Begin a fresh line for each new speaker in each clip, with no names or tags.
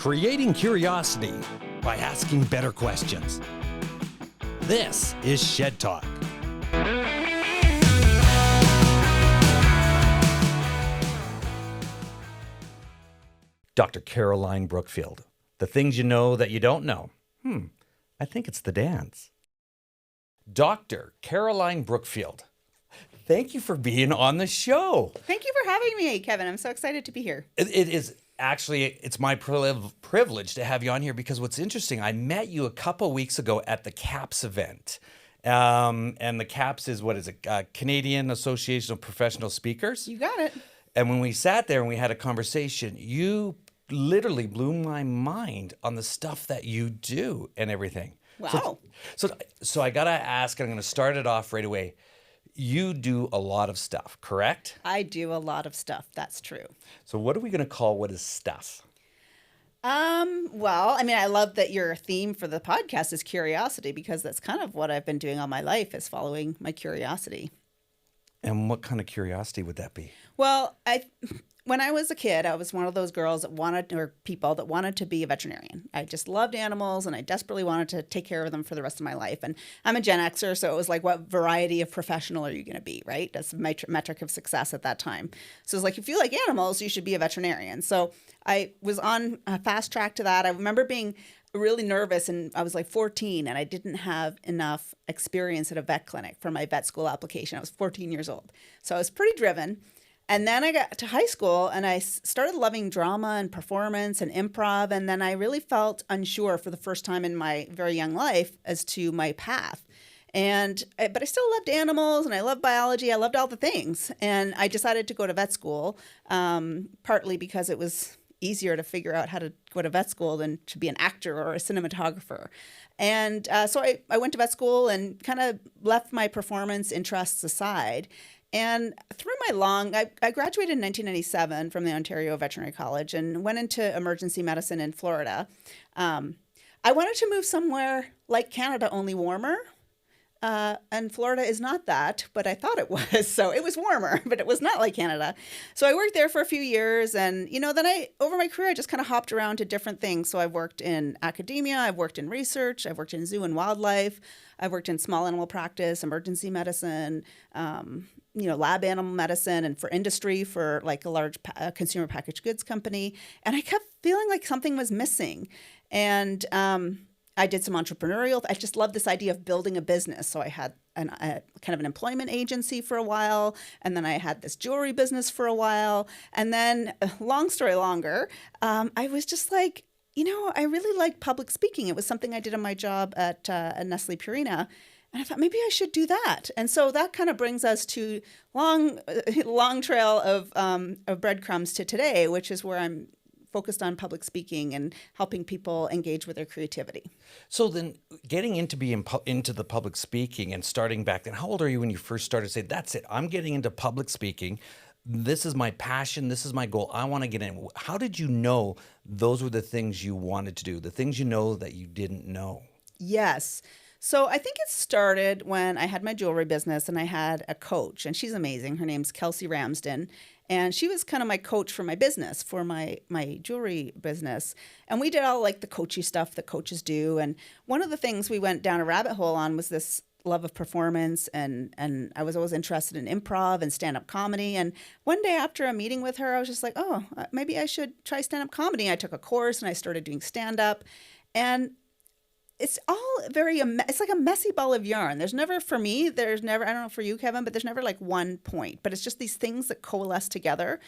creating curiosity by asking better questions. This is Shed Talk. Dr. Caroline Brookfield. The things you know that you don't know. I think it's the dance. Dr. Caroline Brookfield, thank you for being on the show.
Thank you for having me, Kevin. I'm so excited to be here.
It is actually, it's my privilege to have you on here because what's interesting, I met you a couple weeks ago at the CAPS event. And the CAPS is, what is it? Canadian Association of Professional Speakers.
You got it.
And when we sat there and we had a conversation, you literally blew my mind on the stuff that you do and everything.
Wow.
So I got to ask, and I'm going to start it off right away. You do a lot of stuff, correct?
I do a lot of stuff. That's true.
So what are we going to call what is stuff?
Well, I mean, I love that your theme for the podcast is curiosity because that's kind of what I've been doing all my life is following my curiosity.
And what kind of curiosity would that be?
Well, when I was a kid, I was one of those girls that people that wanted to be a veterinarian. I just loved animals and I desperately wanted to take care of them for the rest of my life. And I'm a Gen Xer, so it was like, what variety of professional are you going to be, right? That's the metric of success at that time. So it's like, if you like animals, you should be a veterinarian. So I was on a fast track to that. I remember being really nervous, and I was like 14 and I didn't have enough experience at a vet clinic for my vet school application. I was 14 years old. So I was pretty driven. And then I got to high school and I started loving drama and performance and improv. And then I really felt unsure for the first time in my very young life as to my path. But I still loved animals and I loved biology. I loved all the things. And I decided to go to vet school, partly because it was easier to figure out how to go to vet school than to be an actor or a cinematographer. And so I went to vet school and kind of left my performance interests aside. And through I graduated in 1997 from the Ontario Veterinary College and went into emergency medicine in Florida. I wanted to move somewhere like Canada, only warmer. And Florida is not that, but I thought it was. So it was warmer, but it was not like Canada. So I worked there for a few years. And, then over my career, I just kind of hopped around to different things. So I've worked in academia, I've worked in research, I've worked in zoo and wildlife, I've worked in small animal practice, emergency medicine, lab animal medicine, and for industry for like a large consumer packaged goods company. And I kept feeling like something was missing. And I did some entrepreneurial. I just love this idea of building a business. So I had kind of an employment agency for a while, and then I had this jewelry business for a while. And then, long story longer, I was just like, I really like public speaking. It was something I did in my job at Nestle Purina. And I thought maybe I should do that. And so that kind of brings us to long trail of breadcrumbs to today, which is where I'm focused on public speaking and helping people engage with their creativity.
So then getting into the public speaking and starting back then, how old are you when you first started to say, that's it, I'm getting into public speaking. This is my passion. This is my goal. I want to get in. How did you know those were the things you wanted to do, the things you know that you didn't know?
Yes. So I think it started when I had my jewelry business and I had a coach, and she's amazing. Her name's Kelsey Ramsden. And she was kind of my coach for my business, for my jewelry business. And we did all like the coachy stuff that coaches do. And one of the things we went down a rabbit hole on was this love of performance. And I was always interested in improv and stand-up comedy. And one day after a meeting with her, I was just like, oh, maybe I should try stand-up comedy. I took a course and I started doing stand-up. And it's all it's like a messy ball of yarn. I don't know for you, Kevin, but there's never like one point, but it's just these things that coalesce together.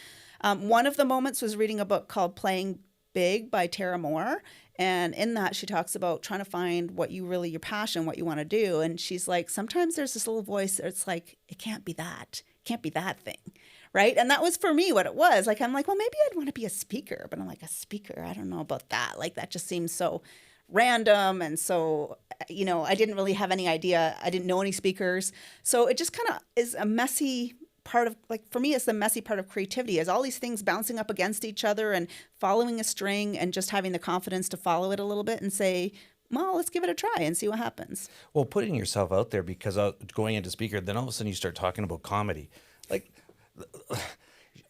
One of the moments was reading a book called Playing Big by Tara Moore. And in that, she talks about trying to find your passion, what you want to do. And she's like, sometimes there's this little voice that's like, it can't be that. It can't be that thing. Right. And that was for me what it was. Like, I'm like, well, maybe I'd want to be a speaker, but I'm like, a speaker? I don't know about that. Like, that just seems so random. And so, I didn't really have any idea. I didn't know any speakers. So it just kind of is a messy part of, like, for me, it's the messy part of creativity is all these things bouncing up against each other and following a string and just having the confidence to follow it a little bit and say, well, let's give it a try and see what happens.
Well, putting yourself out there because going into speaker, then all of a sudden you start talking about comedy. Like,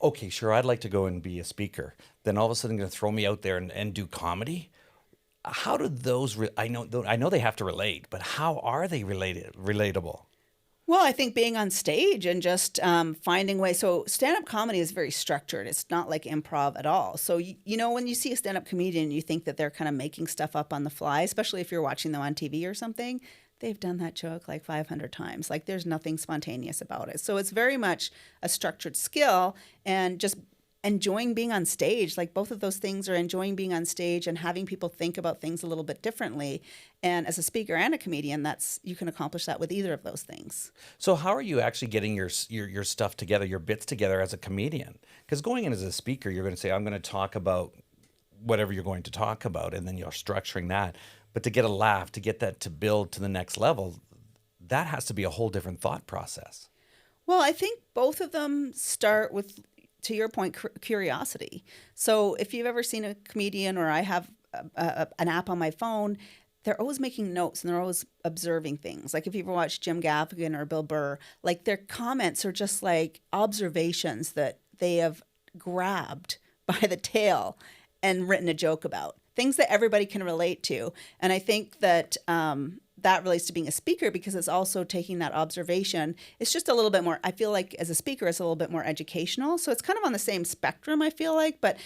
okay, sure, I'd like to go and be a speaker. Then all of a sudden, going to throw me out there and do comedy. How do those? I know they have to relate, but how are they relatable?
Well, I think being on stage and just finding ways. So, stand up comedy is very structured. It's not like improv at all. So, when you see a stand up comedian, you think that they're kind of making stuff up on the fly, especially if you're watching them on TV or something. They've done that joke like 500 times. Like, there's nothing spontaneous about it. So, it's very much a structured skill and just enjoying being on stage. Like, both of those things are enjoying being on stage and having people think about things a little bit differently. And as a speaker and a comedian, you can accomplish that with either of those things.
So how are you actually getting your stuff together, your bits together as a comedian? Because going in as a speaker, you're going to say, I'm going to talk about whatever you're going to talk about, and then you're structuring that. But to get a laugh, to get that to build to the next level, that has to be a whole different thought process.
Well, I think both of them start with, to your point, curiosity. So if you've ever seen a comedian, or I have an app on my phone, they're always making notes and they're always observing things. Like if you ever watch Jim Gaffigan or Bill Burr, like their comments are just like observations that they have grabbed by the tail and written a joke about. Things that everybody can relate to. And I think that that relates to being a speaker, because it's also taking that observation. It's just a little bit more, I feel like as a speaker, it's a little bit more educational. So it's kind of on the same spectrum, I feel like, but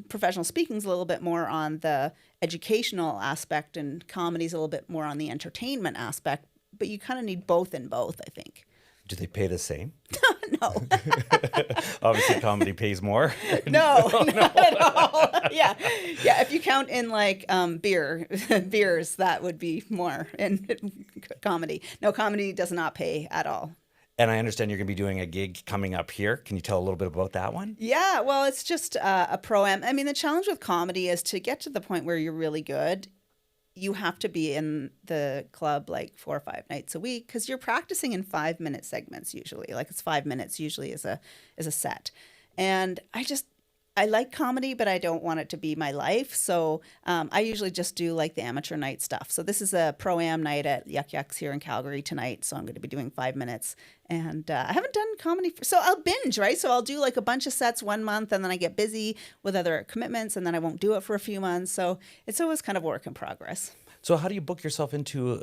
professional speaking is a little bit more on the educational aspect, and comedy is a little bit more on the entertainment aspect. But you kind of need both in both, I think.
Do they pay the same?
No.
Obviously, comedy pays more.
No, not at all. Yeah. If you count in like beers, that would be more in comedy. No, comedy does not pay at all.
And I understand you're going to be doing a gig coming up here. Can you tell a little bit about that one?
Yeah, well, it's just a pro-am. I mean, the challenge with comedy is to get to the point where you're really good. You have to be in the club like 4 or 5 nights a week, because you're practicing in 5-minute segments usually. Like it's 5 minutes usually is a set. And I like comedy, but I don't want it to be my life. So I usually just do like the amateur night stuff. So this is a pro-am night at Yuck Yucks here in Calgary tonight. So I'm going to be doing 5 minutes. And I haven't done comedy. So I'll binge, right? So I'll do like a bunch of sets 1 month, and then I get busy with other commitments, and then I won't do it for a few months. So it's always kind of work in progress.
So how do you book yourself into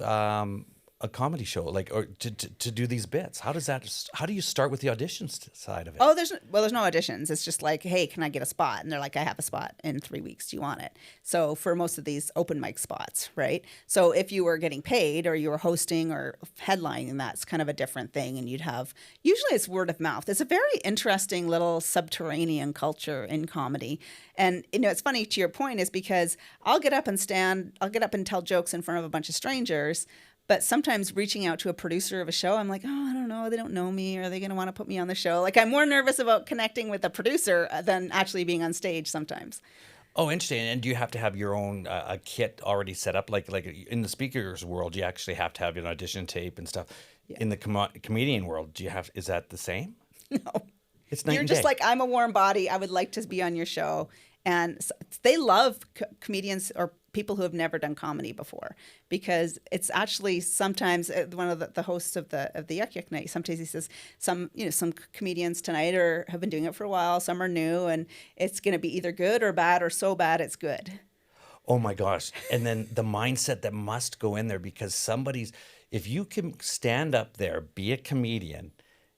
a comedy show, like, or to do these bits? How do you start with the auditions side of it?
Oh, there's no auditions. It's just like, hey, can I get a spot? And they're like, I have a spot in 3 weeks. Do you want it? So for most of these open mic spots, right? So if you were getting paid or you were hosting or headlining, that's kind of a different thing. And usually it's word of mouth. It's a very interesting little subterranean culture in comedy. And, it's funny, to your point, is because I'll get up and tell jokes in front of a bunch of strangers. But sometimes reaching out to a producer of a show, I'm like, oh, I don't know. They don't know me. Are they going to want to put me on the show? Like, I'm more nervous about connecting with a producer than actually being on stage sometimes.
Oh, interesting. And do you have to have your own a kit already set up? Like in the speakers world, you actually have to have an audition tape and stuff. Yeah. In the comedian world, is that the same?
No.
It's night
You're
and
just
day.
like, I'm a warm body. I would like to be on your show. And they love comedians or people who have never done comedy before, because it's actually sometimes one of the hosts of the Yuck Yuck Night, sometimes he says some comedians tonight have been doing it for a while, some are new, and it's going to be either good or bad, or so bad it's good.
Oh my gosh. And then the mindset that must go in there, because if you can stand up there, be a comedian,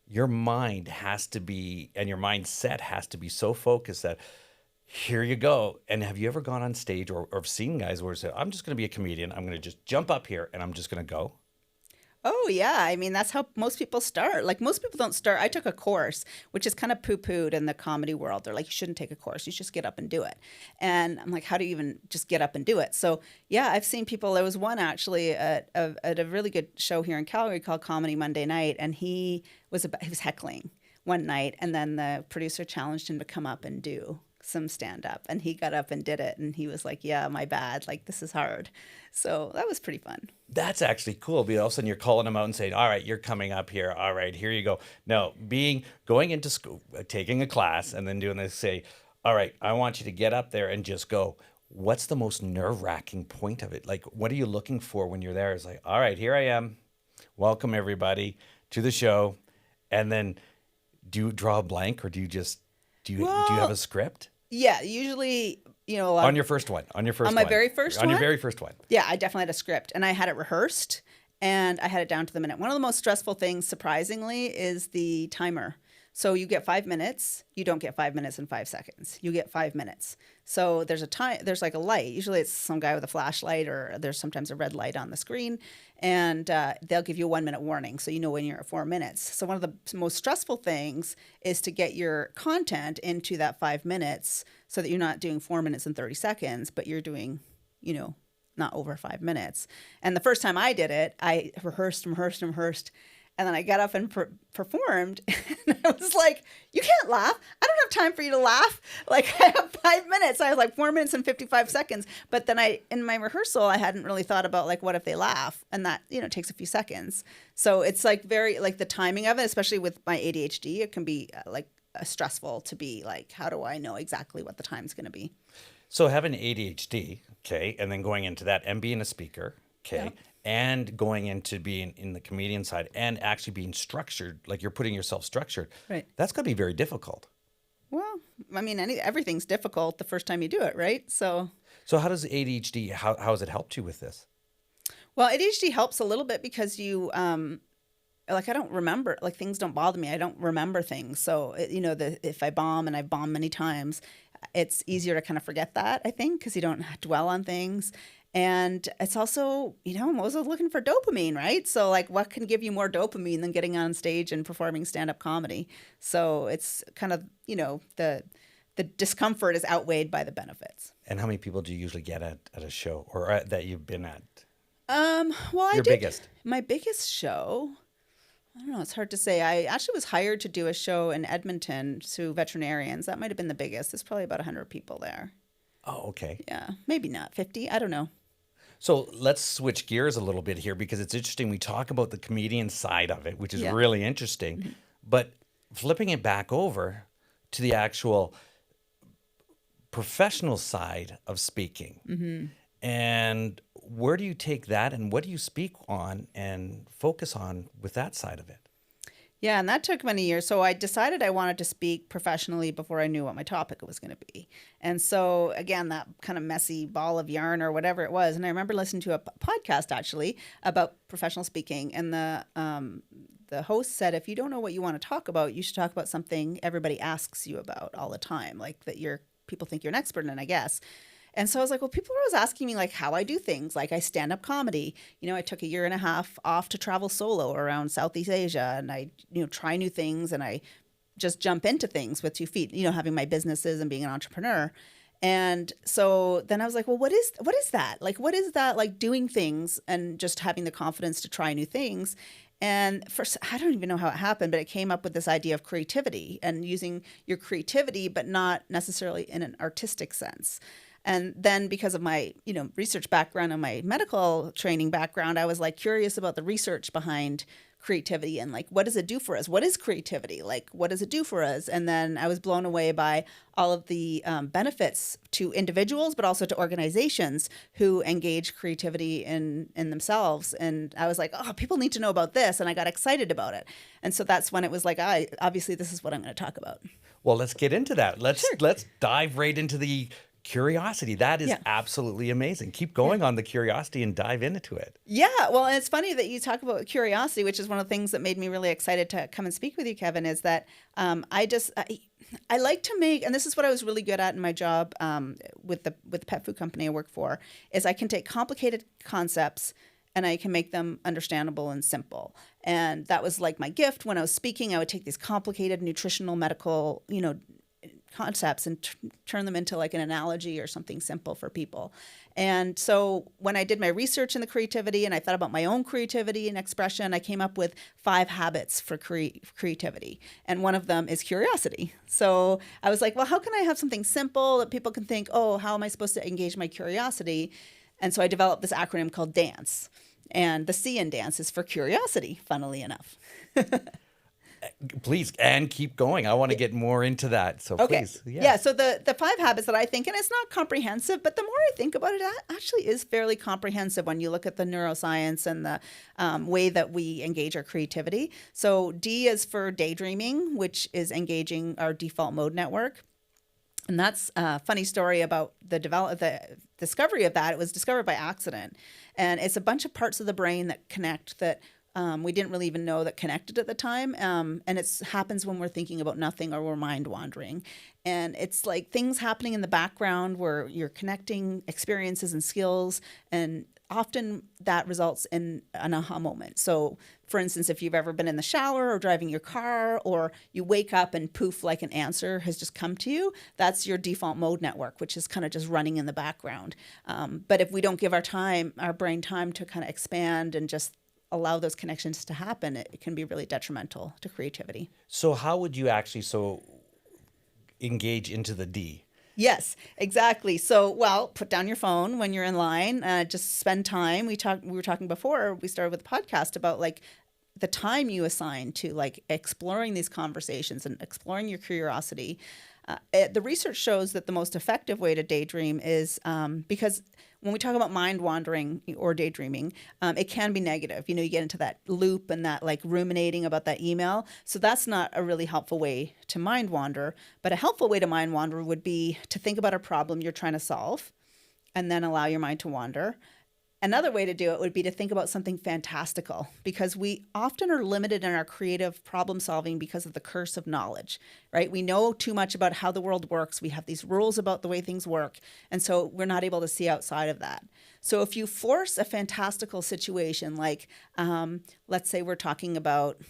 your mind has to be, and your mindset has to be so focused that here you go. And have you ever gone on stage or seen guys where say, I'm just going to be a comedian. I'm going to just jump up here and I'm just going to go?
Oh, yeah. I mean, that's how most people start. Like, most people don't start. I took a course, which is kind of poo-pooed in the comedy world. They're like, you shouldn't take a course. You just get up and do it. And I'm like, how do you even just get up and do it? So, yeah, I've seen people. There was one actually at a really good show here in Calgary called Comedy Monday Night. And he was heckling one night. And then the producer challenged him to come up and do some stand-up, and he got up and did it, and he was like, yeah, my bad, like, this is hard. So that was pretty fun.
That's actually cool, because all of a sudden you're calling them out and saying, all right, you're coming up here, all right, here you go. No, going into school, taking a class, and then doing this, say, all right, I want you to get up there and just go. What's the most nerve-wracking point of it? Like, what are you looking for when you're there? It's like, all right, here I am, welcome everybody to the show. And then do you draw a blank, or do you just Do you have a script
Yeah, usually, a lot
on your first one? On
my very first
on your
one?
very first one.
Yeah, I definitely had a script and I had it rehearsed and I had it down to the minute. One of the most stressful things, surprisingly, is the timer. So you get 5 minutes. You don't get 5 minutes and 5 seconds. You get 5 minutes. So there's a time, there's like a light. Usually it's some guy with a flashlight or there's sometimes a red light on the screen and they'll give you a 1 minute warning. So you know when you're at 4 minutes. So one of the most stressful things is to get your content into that 5 minutes so that you're not doing 4 minutes and 30 seconds, but you're doing, not over 5 minutes. And the first time I did it, I rehearsed. And then I got up and performed. And I was like, you can't laugh. I don't have time for you to laugh. Like, I have 5 minutes. I was like 4 minutes and 55 seconds. But then in my rehearsal, I hadn't really thought about like, what if they laugh? And that, takes a few seconds. So it's like very, like the timing of it, especially with my ADHD, it can be stressful to be like, how do I know exactly what the time's going to be?
So having ADHD, okay, and then going into that and being a speaker, okay,
Yeah.
and going into being in the comedian side and actually being structured, like you're putting yourself structured,
Right.
that's going to be very difficult.
Well, I mean, everything's difficult the first time you do it, right? So
how does ADHD, how has it helped you with this?
well, ADHD helps a little bit because you, I don't remember, like things don't bother me. I don't remember things. So, if I bomb and I've bombed many times, it's easier to kind of forget that, I think, because you don't dwell on things. And it's also, I'm also looking for dopamine, right? So like what can give you more dopamine than getting on stage and performing stand-up comedy? So it's kind of, the discomfort is outweighed by the benefits.
And how many people do you usually get at a show or that you've been at?
Well,
Your biggest?
My biggest show, I don't know, it's hard to say. I actually was hired to do a show in Edmonton to veterinarians. That might have been the biggest. There's probably about 100 people there.
Oh, okay.
Yeah, maybe not 50. I don't know.
So let's switch gears a little bit here because it's interesting. We talk about the comedian side of it, which is
Yeah.
really interesting,
Mm-hmm.
but flipping it back over to the actual professional side of speaking.
Mm-hmm.
And where do you take that and what do you speak on and focus on with that side of it?
Yeah, and that took many years. So I decided I wanted to speak professionally before I knew what my topic was going to be. And so, again, that kind of messy ball of yarn or whatever it was. And I remember listening to a podcast, actually, about professional speaking. And the host said, if you don't know what you want to talk about, you should talk about something everybody asks you about all the time, like that people think you're an expert in, I guess. And so I was like, well, people are always asking me like how I do things. Like I stand up comedy. I took 1.5 years off to travel solo around Southeast Asia and I, try new things and I just jump into things with 2 feet, having my businesses and being an entrepreneur. And so then I was like, well, what is that? Like, what is that like doing things and just having the confidence to try new things? And first, I don't even know how it happened, but it came up with this idea of creativity and using your creativity, but not necessarily in an artistic sense. And then because of my, research background and my medical training background, I was like curious about the research behind creativity and like, what does it do for us? What is creativity? Like, what does it do for us? And then I was blown away by all of the benefits to individuals, but also to organizations who engage creativity in themselves. And I was like, oh, people need to know about this. And I got excited about it. And so that's when it was like, obviously this is what I'm going to talk about.
Well, let's get into that. Let's dive right into the curiosity. That is
Yeah.
absolutely amazing. Keep going on the curiosity and dive into it.
Yeah, well, and it's funny that you talk about curiosity, which is one of the things that made me really excited to come and speak with you, Kevin, is that I like to make, and this is what I was really good at in my job with the pet food company I work for, is I can take complicated concepts and I can make them understandable and simple. And that was like my gift when I was speaking. I would take these complicated nutritional, medical, concepts and turn them into like an analogy or something simple for people. And so when I did my research in the creativity and I thought about my own creativity and expression, I came up with 5 habits for creativity. And one of them is curiosity. So I was like, well, how can I have something simple that people can think, oh, how am I supposed to engage my curiosity? And so I developed this acronym called DANCE. And the C in dance is for curiosity, funnily enough.
Please, and keep going. I want to get more into that. So
Okay.
please, yes.
Yeah. So the 5 habits that I think, and it's not comprehensive, but the more I think about it, it actually is fairly comprehensive when you look at the neuroscience and the way that we engage our creativity. So D is for daydreaming, which is engaging our default mode network. And that's a funny story about the discovery of that. It was discovered by accident. And it's a bunch of parts of the brain that connect that we didn't really even know that connected at the time. And it happens when we're thinking about nothing or we're mind wandering. And it's like things happening in the background where you're connecting experiences and skills. And often that results in an aha moment. So, for instance, if you've ever been in the shower or driving your car, or you wake up and poof, like an answer has just come to you, that's your default mode network, which is kind of just running in the background. But if we don't give our brain time to kind of expand and just allow those connections to happen, it can be really detrimental to creativity.
So how would you actually engage into the D?
Yes, exactly. So, well, put down your phone when you're in line. Just spend time. We were talking before we started with the podcast about like the time you assign to like exploring these conversations and exploring your curiosity. The research shows that the most effective way to daydream is because when we talk about mind wandering or daydreaming, it can be negative. You know, you get into that loop and that like ruminating about that email. So that's not a really helpful way to mind wander. But a helpful way to mind wander would be to think about a problem you're trying to solve and then allow your mind to wander. Another way to do it would be to think about something fantastical, because we often are limited in our creative problem solving because of the curse of knowledge, right? We know too much about how the world works. We have these rules about the way things work. And so we're not able to see outside of that. So if you force a fantastical situation, like let's say we're talking about,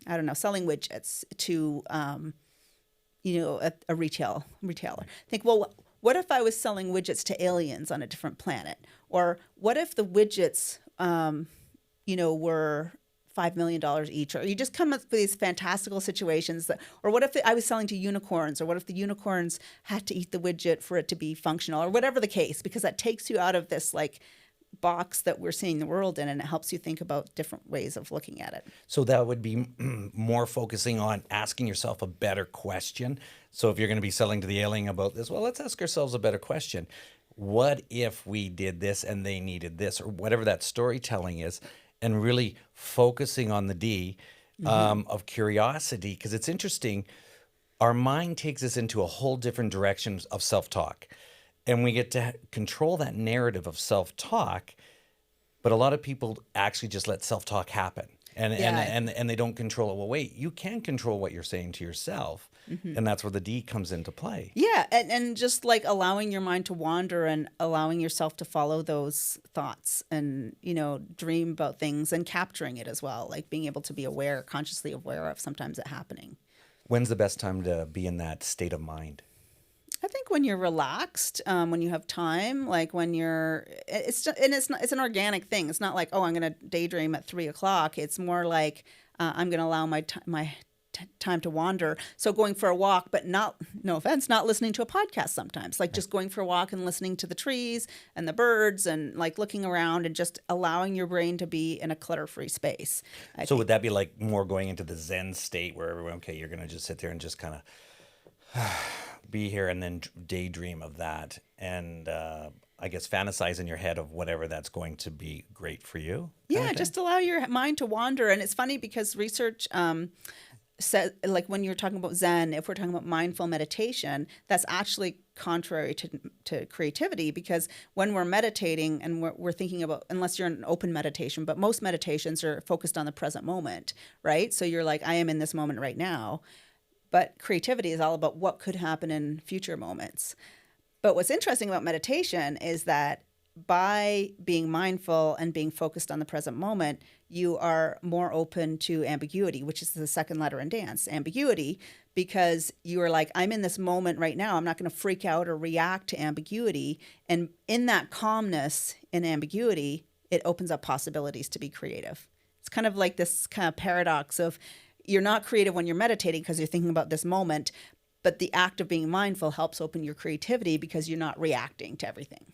I don't know, selling widgets to, a retailer. Think, well, what if I was selling widgets to aliens on a different planet? Or what if the widgets, were $5 million each? Or you just come up with these fantastical situations. Or what if I was selling to unicorns? Or what if the unicorns had to eat the widget for it to be functional? Or whatever the case, because that takes you out of this like box that we're seeing the world in, and it helps you think about different ways of looking at it.
So that would be more focusing on asking yourself a better question. So if you're going to be selling to the alien about this, well, let's ask ourselves a better question. What if we did this and they needed this, or whatever that storytelling is, and really focusing on the D of curiosity, because it's interesting. Our mind takes us into a whole different direction of self-talk, and we get to control that narrative of self-talk. But a lot of people actually just let self-talk happen, and they don't control it. Well, wait, you can control what you're saying to yourself. And that's where the D comes into play.
Yeah, and just like allowing your mind to wander and allowing yourself to follow those thoughts and, dream about things and capturing it as well, like being able to be consciously aware of sometimes it happening.
When's the best time to be in that state of mind?
I think when you're relaxed, when you have time, like when it's an organic thing. It's not like, oh, I'm going to daydream at 3:00. It's more like I'm going to allow my time to wander. So going for a walk, but not listening to a podcast sometimes, like just going for a walk and listening to the trees and the birds and like looking around and just allowing your brain to be in a clutter-free space.
So would that be like more going into the Zen state where everyone, okay, you're going to just sit there and just kind of be here and then daydream of that and I guess fantasize in your head of whatever that's going to be great for you?
Yeah, just allow your mind to wander. And it's funny because research said, like when you're talking about Zen, if we're talking about mindful meditation, that's actually contrary to creativity, because when we're meditating and we're thinking about, unless you're in an open meditation, but most meditations are focused on the present moment, right? So you're like, I am in this moment right now. But creativity is all about what could happen in future moments. But what's interesting about meditation is that by being mindful and being focused on the present moment, you are more open to ambiguity, which is the second letter in dance, ambiguity, because you are like, I'm in this moment right now. I'm not going to freak out or react to ambiguity. And in that calmness in ambiguity, it opens up possibilities to be creative. It's kind of like this kind of paradox of you're not creative when you're meditating because you're thinking about this moment, but the act of being mindful helps open your creativity because you're not reacting to everything.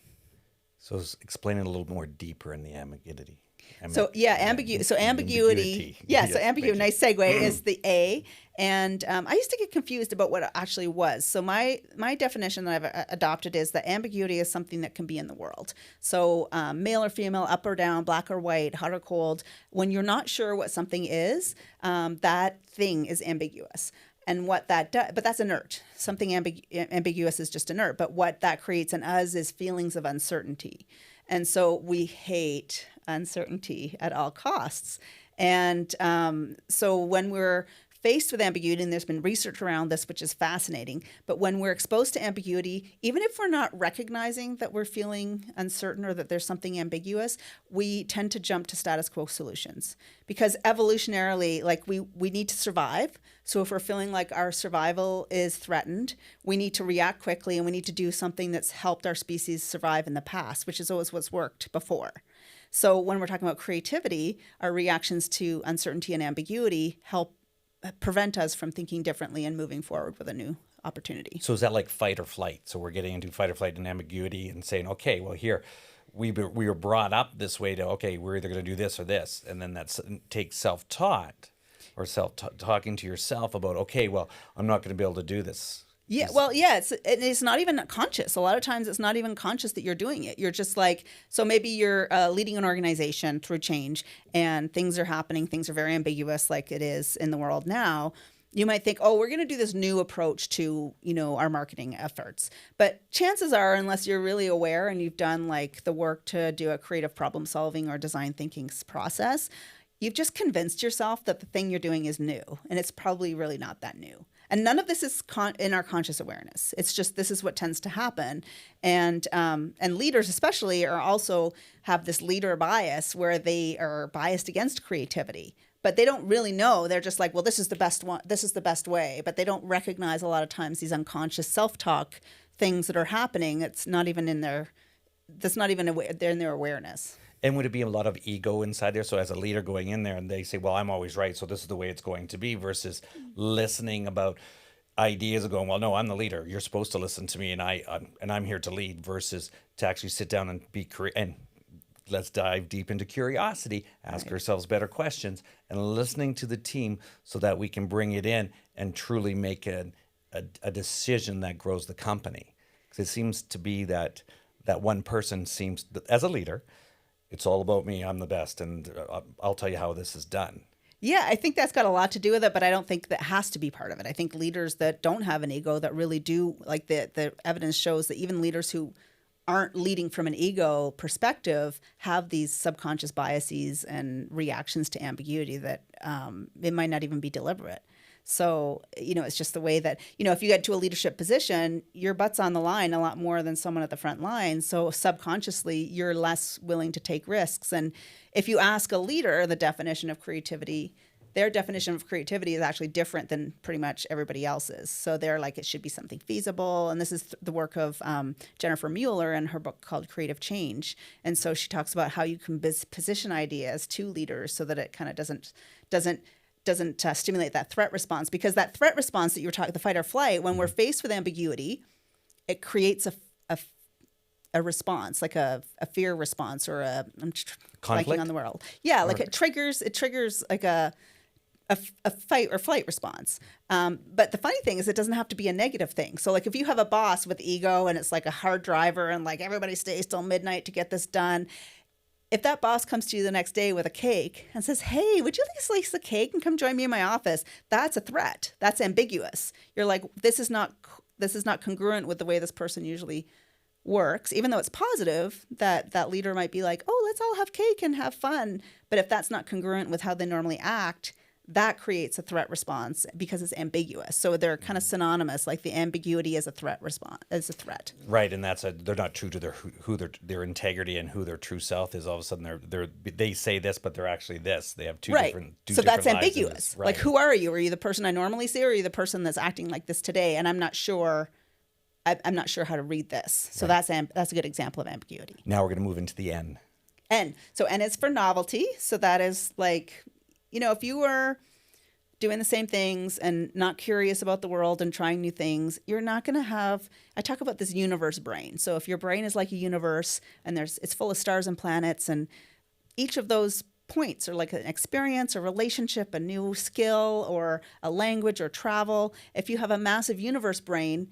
So explain it a little more deeper in the ambiguity.
So yeah, ambiguity. Yeah, so ambiguity. Nice segue is the A, and I used to get confused about what it actually was. So my definition that I've adopted is that ambiguity is something that can be in the world. So male or female, up or down, black or white, hot or cold. When you're not sure what something is, that thing is ambiguous. And what that does, but that's inert. Something ambiguous is just inert. But what that creates in us is feelings of uncertainty. And so we hate uncertainty at all costs. And so when we're faced with ambiguity, and there's been research around this, which is fascinating, but when we're exposed to ambiguity, even if we're not recognizing that we're feeling uncertain or that there's something ambiguous, we tend to jump to status quo solutions. Because evolutionarily, like we need to survive. So if we're feeling like our survival is threatened, we need to react quickly and we need to do something that's helped our species survive in the past, which is always what's worked before. So when we're talking about creativity, our reactions to uncertainty and ambiguity help prevent us from thinking differently and moving forward with a new opportunity.
So is that like fight or flight? So we're getting into fight or flight and ambiguity and saying, okay, well here, we were brought up this way to, okay, we're either going to do this or this. And then that takes self-taught or talking to yourself about, okay, well, I'm not going to be able to do this.
Yeah, well, yeah, it's not even conscious. A lot of times it's not even conscious that you're doing it. You're just like, so maybe you're leading an organization through change and things are happening. Things are very ambiguous like it is in the world now. You might think, oh, we're going to do this new approach to, our marketing efforts. But chances are, unless you're really aware and you've done like the work to do a creative problem solving or design thinking process, you've just convinced yourself that the thing you're doing is new. And it's probably really not that new. And none of this is in our conscious awareness. It's just this is what tends to happen, and leaders especially are also have this leader bias where they are biased against creativity, but they don't really know. They're just like, well, this is the best one. This is the best way, but they don't recognize a lot of times these unconscious self-talk things that are happening. It's not even in their. That's not even they're in their awareness.
And would it be a lot of ego inside there? So as a leader going in there and they say, well, I'm always right, so this is the way it's going to be, versus listening about ideas of going, well, no, I'm the leader. You're supposed to listen to me and I'm here to lead, versus to actually sit down and be and let's dive deep into curiosity, ask ourselves better questions and listening to the team so that we can bring it in and truly make a decision that grows the company. Because it seems to be that one person seems, as a leader, it's all about me, I'm the best, and I'll tell you how this is done.
Yeah, I think that's got a lot to do with it, but I don't think that has to be part of it. I think leaders that don't have an ego, that really do, like the evidence shows that even leaders who aren't leading from an ego perspective have these subconscious biases and reactions to ambiguity that it might not even be deliberate. So, it's just the way that, if you get to a leadership position, your butt's on the line a lot more than someone at the front line. So subconsciously, you're less willing to take risks. And if you ask a leader the definition of creativity, their definition of creativity is actually different than pretty much everybody else's. So they're like, it should be something feasible. And this is the work of Jennifer Mueller in her book called Creative Change. And so she talks about how you can position ideas to leaders so that it kind of doesn't stimulate that threat response, because that threat response that you were talking, the fight or flight, when we're faced with ambiguity, it creates a response, like a fear response or I'm
conflict
on the world. Yeah, like it triggers like a fight or flight response. But the funny thing is it doesn't have to be a negative thing. So like if you have a boss with ego and it's like a hard driver and like everybody stays till midnight to get this done, if that boss comes to you the next day with a cake and says, hey, would you like a slice of cake and come join me in my office? That's a threat. That's ambiguous. You're like, this is not congruent with the way this person usually works. Even though it's positive, that leader might be like, oh, let's all have cake and have fun. But if that's not congruent with how they normally act, that creates a threat response because it's ambiguous. So they're kind of synonymous, like the ambiguity is a threat response, as a threat.
Right, and they're not true to their integrity and who their true self is. All of a sudden, they say this, but they're actually this. They have two different.
So that's
different lives
ambiguous.
Right.
Like, who are you? Are you the person I normally see, or are you the person that's acting like this today? And I'm not sure. I'm not sure how to read this. So that's a good example of ambiguity.
Now we're going to move into the N.
N. So N is for novelty. So that is like, if you were doing the same things and not curious about the world and trying new things, you're not going to have, I talk about this universe brain. So if your brain is like a universe and it's full of stars and planets and each of those points are like an experience, a relationship, a new skill, or a language or travel. If you have a massive universe brain,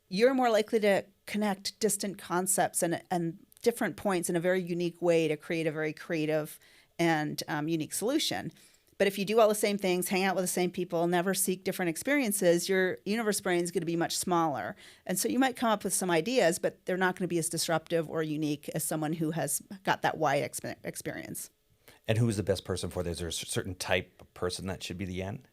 you're more likely to connect distant concepts and different points in a very unique way to create a very creative and unique solution. But if you do all the same things, hang out with the same people, never seek different experiences, your universe brain is going to be much smaller. And so you might come up with some ideas, but they're not going to be as disruptive or unique as someone who has got that wide experience.
And who is the best person for this? Is there a certain type of person that should be the N?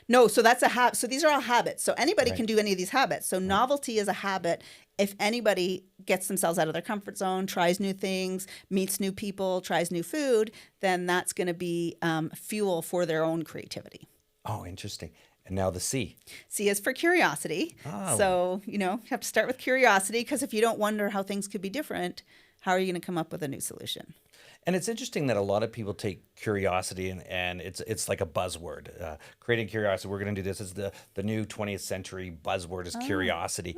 No, so that's a habit. So these are all habits. So anybody
Right.
can do any of these habits. So novelty is a habit. If anybody gets themselves out of their comfort zone, tries new things, meets new people, tries new food, then that's going to be fuel for their own creativity.
Oh, interesting. And now the C.
C is for curiosity.
Oh.
So, you have to start with curiosity, because if you don't wonder how things could be different, how are you going to come up with a new solution?
And it's interesting that a lot of people take curiosity and it's like a buzzword. Creating curiosity, we're going to do this. It's the new 20th century buzzword is curiosity.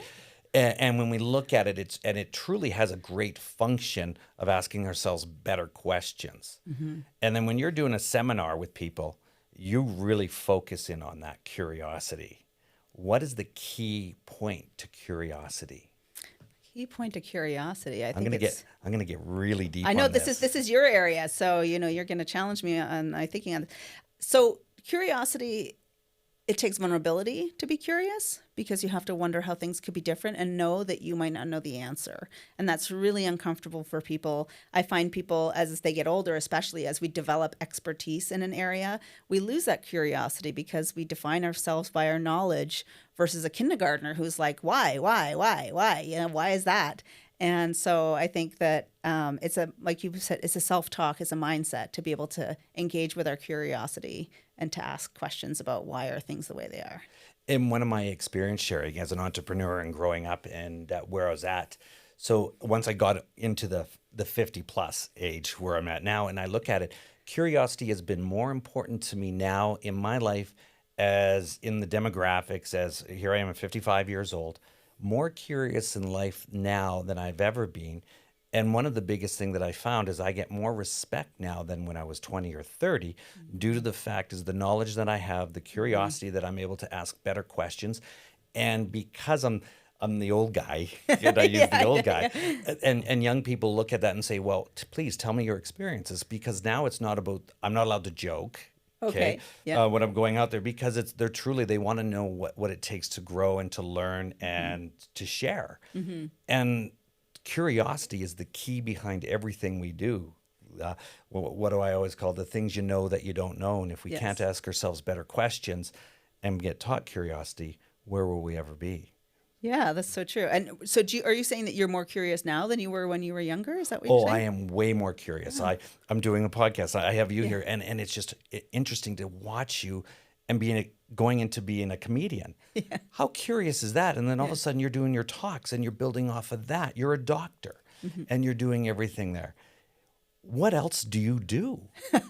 And when we look at it, it truly has a great function of asking ourselves better questions.
Mm-hmm.
And then when you're doing a seminar with people, you really focus in on that curiosity. What is the key point to curiosity?
Key point to curiosity.
I'm gonna get really deep.
I know
on
this is your area, so you're going to challenge me on my thinking on. So curiosity, it takes vulnerability to be curious, because you have to wonder how things could be different and know that you might not know the answer, and that's really uncomfortable for people. I find people, as they get older, especially as we develop expertise in an area, we lose that curiosity because we define ourselves by our knowledge versus a kindergartner who's like, why? Why is that? And so I think that like you said, it's a self-talk, it's a mindset to be able to engage with our curiosity and to ask questions about why are things the way they are.
In one of my experience sharing as an entrepreneur and growing up and where I was at, so once I got into the 50 plus age where I'm at now, and I look at it, curiosity has been more important to me now in my life as in the demographics, as here I am at 55 years old, more curious in life now than I've ever been. And one of the biggest thing that I found is I get more respect now than when I was 20 or 30 due to the fact is the knowledge that I have, the curiosity that I'm able to ask better questions. And because I'm the old guy, and I use the old guy, and young people look at that and say, well, please tell me your experiences, because now it's not about, I'm not allowed to joke.
Okay. Yeah.
When I'm going out there, because they want to know what it takes to grow and to learn and to share.
Mm-hmm.
And curiosity is the key behind everything we do. What do I always call the things you know that you don't know? And if we can't ask ourselves better questions and get taught curiosity, where will we ever be?
Yeah, that's so true. And so are you saying that you're more curious now than you were when you were younger? Is that what you're saying?
I am way more curious. I'm doing a podcast. I have you here, and it's just interesting to watch you and going into being a comedian.
Yeah.
How curious is that? And then all of a sudden you're doing your talks and you're building off of that. You're a doctor and you're doing everything there. What else do you do?
Well,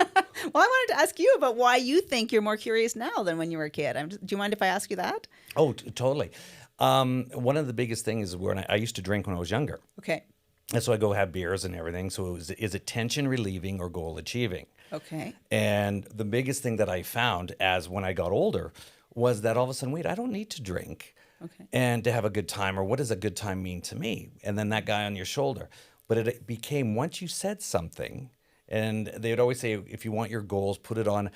I wanted to ask you about why you think you're more curious now than when you were a kid. Do you mind if I ask you that?
Oh, totally. One of the biggest things is when I used to drink when I was younger.
Okay.
And so I go have beers and everything. So is it tension relieving or goal achieving?
Okay.
And the biggest thing that I found as when I got older was that all of a sudden, wait, I don't need to drink and to have a good time, or what does a good time mean to me? And then that guy on your shoulder. But it became, once you said something, and they would always say, if you want your goals, put it on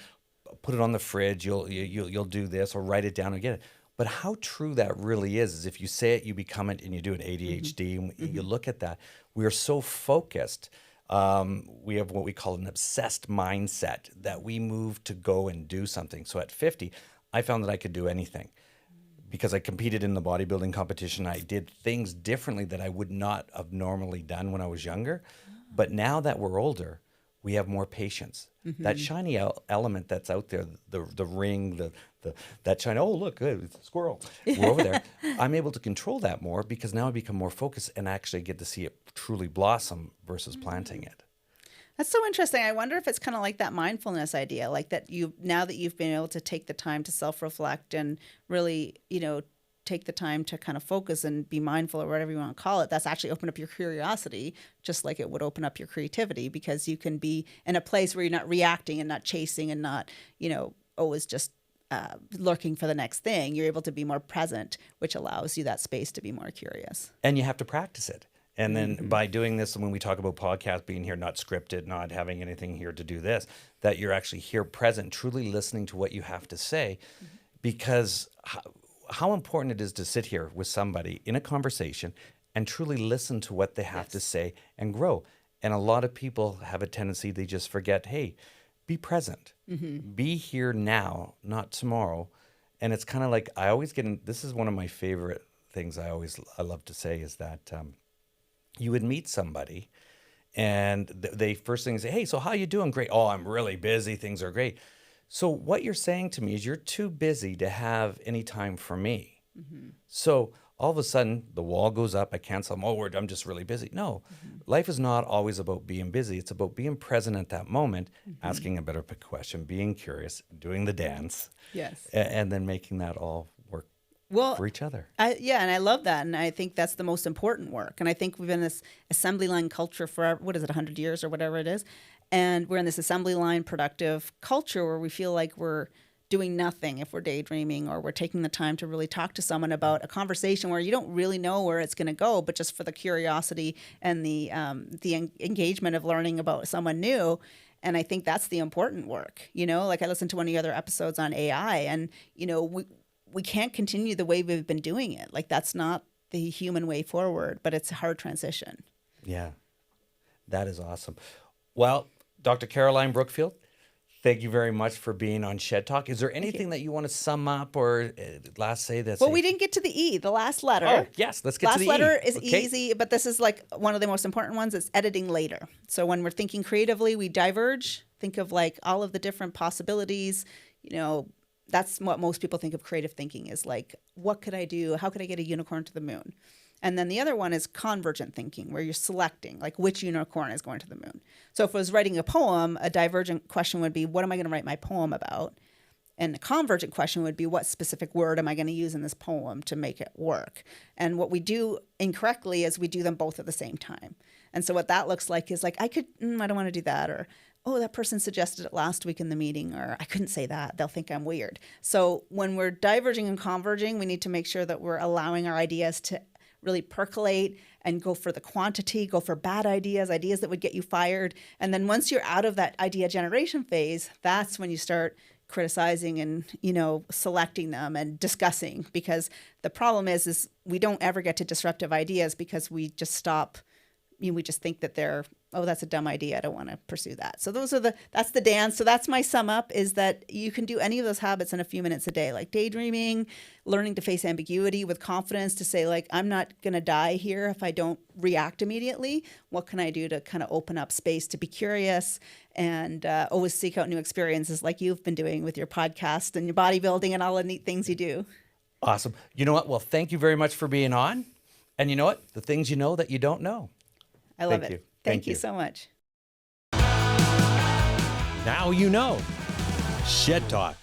the fridge, you'll do this, or write it down and get it. But how true that really is if you say it, you become it, and you do it. ADHD, and you look at that. We are so focused. We have what we call an obsessed mindset that we move to go and do something. So at 50, I found that I could do anything because I competed in the bodybuilding competition. I did things differently that I would not have normally done when I was younger. But now that we're older, we have more patience. That shiny element that's out there, the ring, that shiny, oh, look, good, it's a squirrel. We're over there. I'm able to control that more because now I become more focused and actually get to see it truly blossom versus planting it.
That's so interesting. I wonder if it's kind of like that mindfulness idea, like that now that you've been able to take the time to self-reflect and really, take the time to kind of focus and be mindful or whatever you want to call it, that's actually open up your curiosity, just like it would open up your creativity, because you can be in a place where you're not reacting and not chasing and not, always just lurking for the next thing. You're able to be more present, which allows you that space to be more curious.
And you have to practice it. And then by doing this, when we talk about podcast being here, not scripted, not having anything here to do this, that you're actually here present, truly listening to what you have to say, because how important it is to sit here with somebody in a conversation and truly listen to what they have to say and grow. And a lot of people have a tendency, they just forget, hey, be present, be here now, not tomorrow. And it's kind of like, I always get in, this is one of my favorite things I love to say is that, you would meet somebody and they first thing say, hey, so how you doing? Great. Oh, I'm really busy. Things are great. So what you're saying to me is you're too busy to have any time for me. So all of a sudden the wall goes up. I cancel them. Oh, I'm just really busy. No, life is not always about being busy. It's about being present at that moment, asking a better question, being curious, doing the dance.
Yes.
And then making that all work for each other.
And I love that. And I think that's the most important work. And I think we've been in this assembly line culture for, 100 years or whatever it is. And we're in this assembly line productive culture where we feel like we're doing nothing if we're daydreaming, or we're taking the time to really talk to someone about a conversation where you don't really know where it's going to go, but just for the curiosity and the engagement of learning about someone new. And I think that's the important work. Like I listened to one of the other episodes on AI, and we can't continue the way we've been doing it. Like that's not the human way forward, but it's a hard transition.
Yeah, that is awesome. Well, Dr. Caroline Brookfield, thank you very much for being on Shed Talk. Is there anything that you want to sum up or last say that's...
Well, we didn't get to the E, the last letter.
Oh, yes, let's get to the E.
Last letter is easy, but this is like one of the most important ones. It's editing later. So when we're thinking creatively, we diverge. Think of like all of the different possibilities. That's what most people think of creative thinking is like, what could I do? How could I get a unicorn to the moon? And then the other one is convergent thinking, where you're selecting, like which unicorn is going to the moon. So if I was writing a poem, a divergent question would be, what am I going to write my poem about? And a convergent question would be, what specific word am I going to use in this poem to make it work? And what we do incorrectly is we do them both at the same time. And so what that looks like is like, I don't want to do that. Or, oh, that person suggested it last week in the meeting, or I couldn't say that. They'll think I'm weird. So when we're diverging and converging, we need to make sure that we're allowing our ideas to really percolate and go for the quantity, go for bad ideas that would get you fired. And then once you're out of that idea generation phase, that's when you start criticizing and, selecting them and discussing, because the problem is we don't ever get to disruptive ideas because we just stop. We just think that that's a dumb idea. I don't want to pursue that. So that's the dance. So that's my sum up, is that you can do any of those habits in a few minutes a day, like daydreaming, learning to face ambiguity with confidence, to say like, I'm not going to die here if I don't react immediately. What can I do to kind of open up space to be curious and always seek out new experiences, like you've been doing with your podcast and your bodybuilding and all the neat things you do.
Awesome. You know what? Well, thank you very much for being on. And you know what? The things you know that you don't know.
I love it. Thank you so much.
Now you know. Shed Talk.